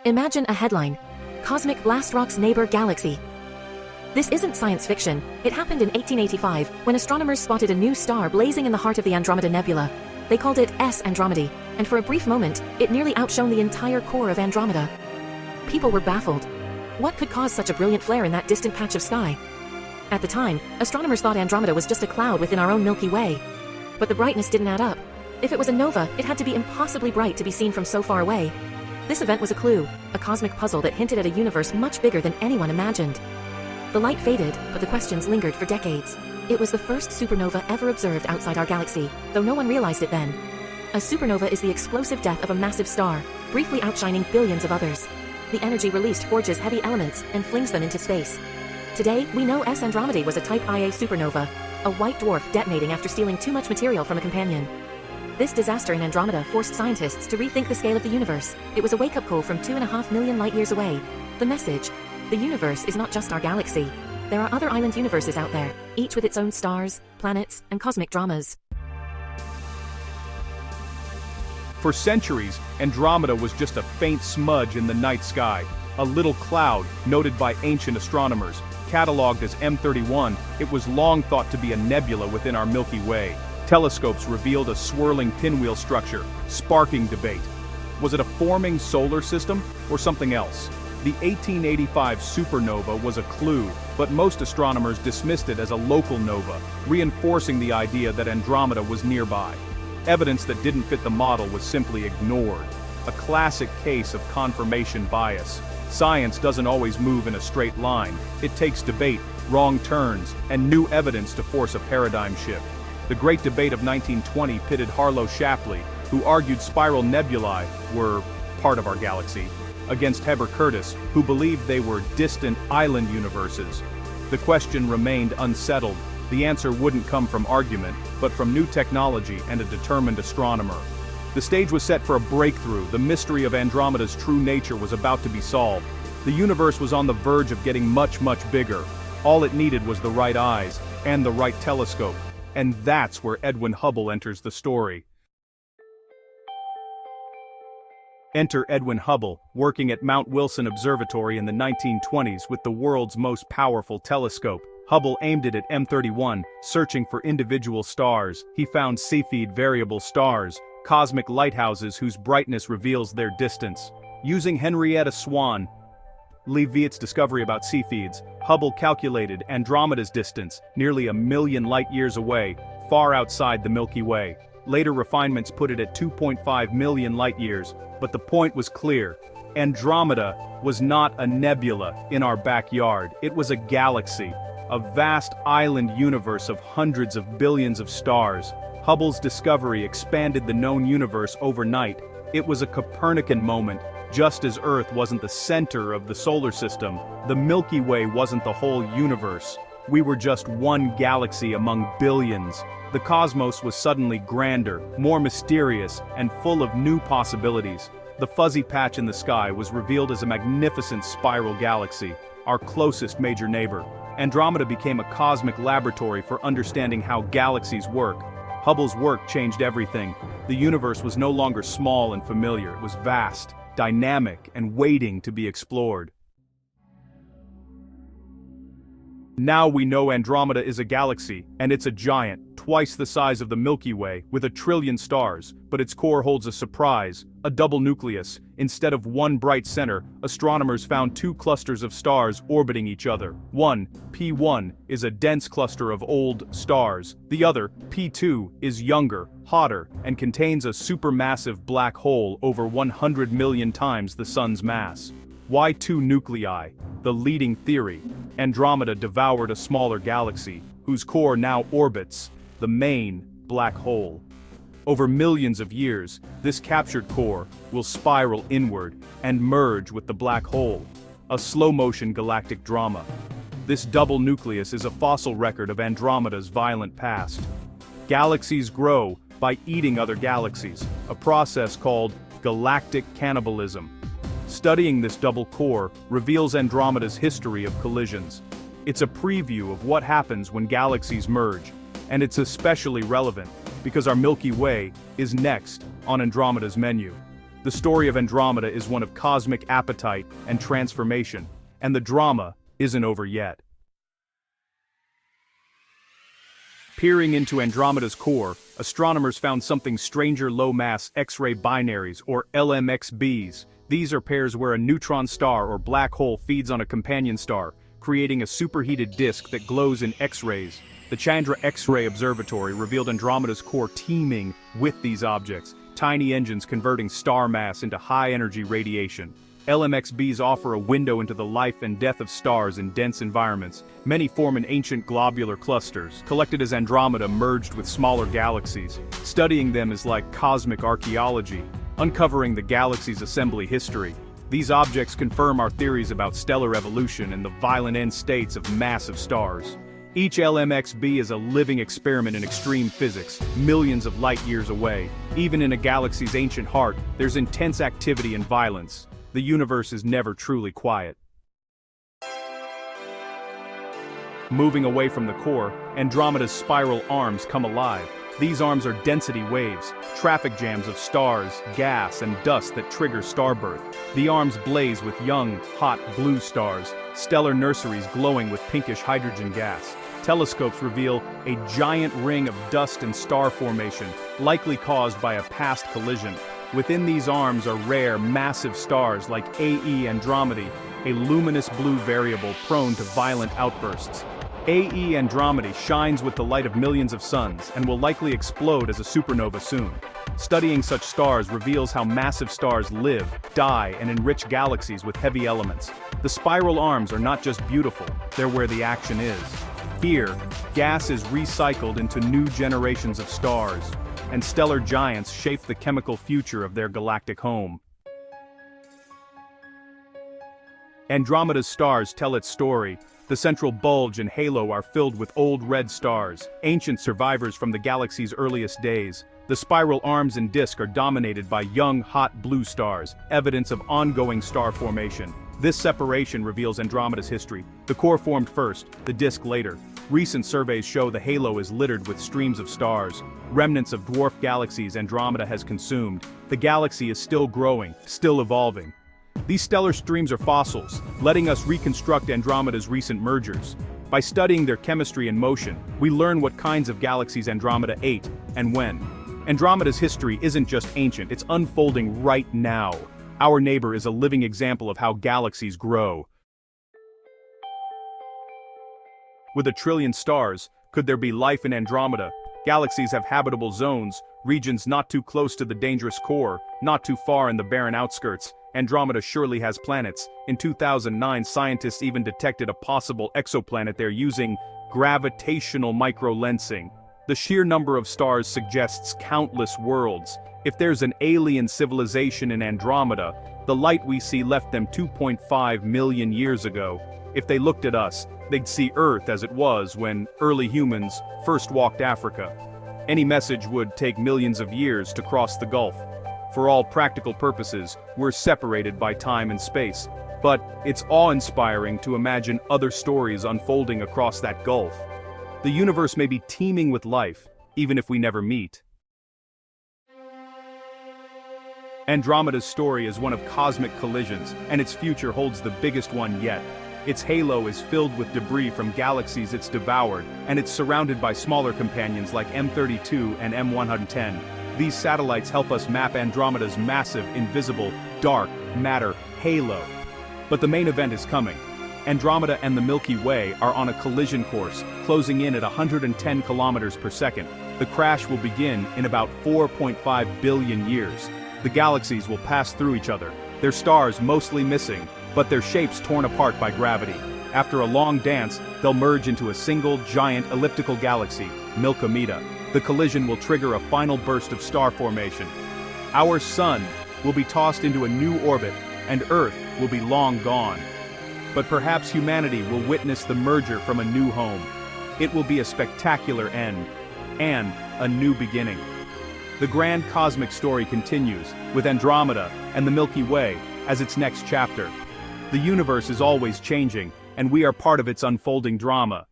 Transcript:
Imagine a headline: Cosmic Blast Rock's Neighbor Galaxy. This isn't science fiction. It happened in 1885, when astronomers spotted a new star blazing in the heart of the Andromeda Nebula. They called it S Andromedae, and for a brief moment, it nearly outshone the entire core of Andromeda. People were baffled. What could cause such a brilliant flare in that distant patch of sky? At the time, astronomers thought Andromeda was just a cloud within our own Milky Way. But the brightness didn't add up. If it was a nova, it had to be impossibly bright to be seen from so far away. This event was a clue, a cosmic puzzle that hinted at a universe much bigger than anyone imagined. The light faded, but the questions lingered for decades. It was the first supernova ever observed outside our galaxy, though no one realized it then. A supernova is the explosive death of a massive star, briefly outshining billions of others. The energy released forges heavy elements and flings them into space. Today, we know S Andromedae was a Type Ia supernova, a white dwarf detonating after stealing too much material from a companion. This disaster in Andromeda forced scientists to rethink the scale of the universe. It was a wake-up call from 2.5 million light-years away. The message: the universe is not just our galaxy. There are other island universes out there, each with its own stars, planets, and cosmic dramas. For centuries, Andromeda was just a faint smudge in the night sky, a little cloud noted by ancient astronomers. Catalogued as M31, it was long thought to be a nebula within our Milky Way. Telescopes revealed a swirling pinwheel structure, sparking debate. Was it a forming solar system, or something else? The 1885 supernova was a clue, but most astronomers dismissed it as a local nova, reinforcing the idea that Andromeda was nearby. Evidence that didn't fit the model was simply ignored. A classic case of confirmation bias. Science doesn't always move in a straight line. It takes debate, wrong turns, and new evidence to force a paradigm shift. The Great Debate of 1920 pitted Harlow Shapley, who argued spiral nebulae were part of our galaxy, against Heber Curtis, who believed they were distant island universes. The question remained unsettled. The answer wouldn't come from argument, but from new technology and a determined astronomer. The stage was set for a breakthrough. The mystery of Andromeda's true nature was about to be solved. The universe was on the verge of getting much, much bigger. All it needed was the right eyes, and the right telescope. And that's where Edwin Hubble enters the story. Enter Edwin Hubble, working at Mount Wilson Observatory in the 1920s with the world's most powerful telescope. Hubble aimed it at M31, searching for individual stars. He found Cepheid variable stars, cosmic lighthouses whose brightness reveals their distance. Using Henrietta Swan Leavitt's discovery about Cepheids, Hubble calculated Andromeda's distance, nearly 1 million light-years away, far outside the Milky Way. Later refinements put it at 2.5 million light-years, but the point was clear. Andromeda was not a nebula in our backyard. It was a galaxy, a vast island universe of hundreds of billions of stars. Hubble's discovery expanded the known universe overnight. It was a Copernican moment. Just as Earth wasn't the center of the solar system, the Milky Way wasn't the whole universe. We were just one galaxy among billions. The cosmos was suddenly grander, more mysterious, and full of new possibilities. The fuzzy patch in the sky was revealed as a magnificent spiral galaxy, our closest major neighbor. Andromeda became a cosmic laboratory for understanding how galaxies work. Hubble's work changed everything. The universe was no longer small and familiar. It was vast, dynamic, and waiting to be explored. Now we know Andromeda is a galaxy, and it's a giant, twice the size of the Milky Way, with 1 trillion stars, but its core holds a surprise, a double nucleus. Instead of one bright center, astronomers found 2 clusters of stars orbiting each other. One, P1, is a dense cluster of old stars. The other, P2, is younger, hotter, and contains a supermassive black hole over 100 million times the Sun's mass. Why 2 nuclei? The leading theory: Andromeda devoured a smaller galaxy, whose core now orbits the main black hole. Over millions of years, this captured core will spiral inward and merge with the black hole, a slow-motion galactic drama. This double nucleus is a fossil record of Andromeda's violent past. Galaxies grow by eating other galaxies, a process called galactic cannibalism. Studying this double core reveals Andromeda's history of collisions. It's a preview of what happens when galaxies merge, and it's especially relevant because our Milky Way is next on Andromeda's menu. The story of Andromeda is one of cosmic appetite and transformation, and the drama isn't over yet. Peering into Andromeda's core, astronomers found something stranger: low-mass X-ray binaries, or LMXBs. These are pairs where a neutron star or black hole feeds on a companion star, creating a superheated disk that glows in X-rays. The Chandra X-ray Observatory revealed Andromeda's core teeming with these objects, tiny engines converting star mass into high-energy radiation. LMXBs offer a window into the life and death of stars in dense environments. Many form in ancient globular clusters, collected as Andromeda merged with smaller galaxies. Studying them is like cosmic archaeology, uncovering the galaxy's assembly history. These objects confirm our theories about stellar evolution and the violent end states of massive stars. Each LMXB is a living experiment in extreme physics, millions of light years away. Even in a galaxy's ancient heart, there's intense activity and violence. The universe is never truly quiet. Moving away from the core, Andromeda's spiral arms come alive. These arms are density waves, traffic jams of stars, gas, and dust that trigger starbirth. The arms blaze with young, hot blue stars, stellar nurseries glowing with pinkish hydrogen gas. Telescopes reveal a giant ring of dust and star formation, likely caused by a past collision. Within these arms are rare, massive stars like AE Andromedae, a luminous blue variable prone to violent outbursts. AE Andromedae shines with the light of millions of suns and will likely explode as a supernova soon. Studying such stars reveals how massive stars live, die, and enrich galaxies with heavy elements. The spiral arms are not just beautiful, they're where the action is. Here, gas is recycled into new generations of stars, and stellar giants shape the chemical future of their galactic home. Andromeda's stars tell its story. The central bulge and halo are filled with old red stars, ancient survivors from the galaxy's earliest days. The spiral arms and disk are dominated by young, hot blue stars, evidence of ongoing star formation. This separation reveals Andromeda's history. The core formed first, the disk later. Recent surveys show the halo is littered with streams of stars, remnants of dwarf galaxies Andromeda has consumed. The galaxy is still growing, still evolving. These stellar streams are fossils, letting us reconstruct Andromeda's recent mergers. By studying their chemistry and motion, we learn what kinds of galaxies Andromeda ate, and when. Andromeda's history isn't just ancient, it's unfolding right now. Our neighbor is a living example of how galaxies grow. With 1 trillion stars, could there be life in Andromeda? Galaxies have habitable zones, regions not too close to the dangerous core, not too far in the barren outskirts. Andromeda surely has planets. In 2009, scientists even detected a possible exoplanet there using gravitational microlensing. The sheer number of stars suggests countless worlds. If there's an alien civilization in Andromeda, the light we see left them 2.5 million years ago. If they looked at us, they'd see Earth as it was when early humans first walked Africa. Any message would take millions of years to cross the gulf. For all practical purposes, we're separated by time and space. But it's awe-inspiring to imagine other stories unfolding across that gulf. The universe may be teeming with life, even if we never meet. Andromeda's story is one of cosmic collisions, and its future holds the biggest one yet. Its halo is filled with debris from galaxies it's devoured, and it's surrounded by smaller companions like M32 and M110. These satellites help us map Andromeda's massive, invisible, dark matter halo. But the main event is coming. Andromeda and the Milky Way are on a collision course, closing in at 110 kilometers per second. The crash will begin in about 4.5 billion years. The galaxies will pass through each other, their stars mostly missing, but their shapes torn apart by gravity. After a long dance, they'll merge into a single, giant, elliptical galaxy, Milkomeda. The collision will trigger a final burst of star formation. Our sun will be tossed into a new orbit, and Earth will be long gone. But perhaps humanity will witness the merger from a new home. It will be a spectacular end, and a new beginning. The grand cosmic story continues, with Andromeda and the Milky Way as its next chapter. The universe is always changing, and we are part of its unfolding drama.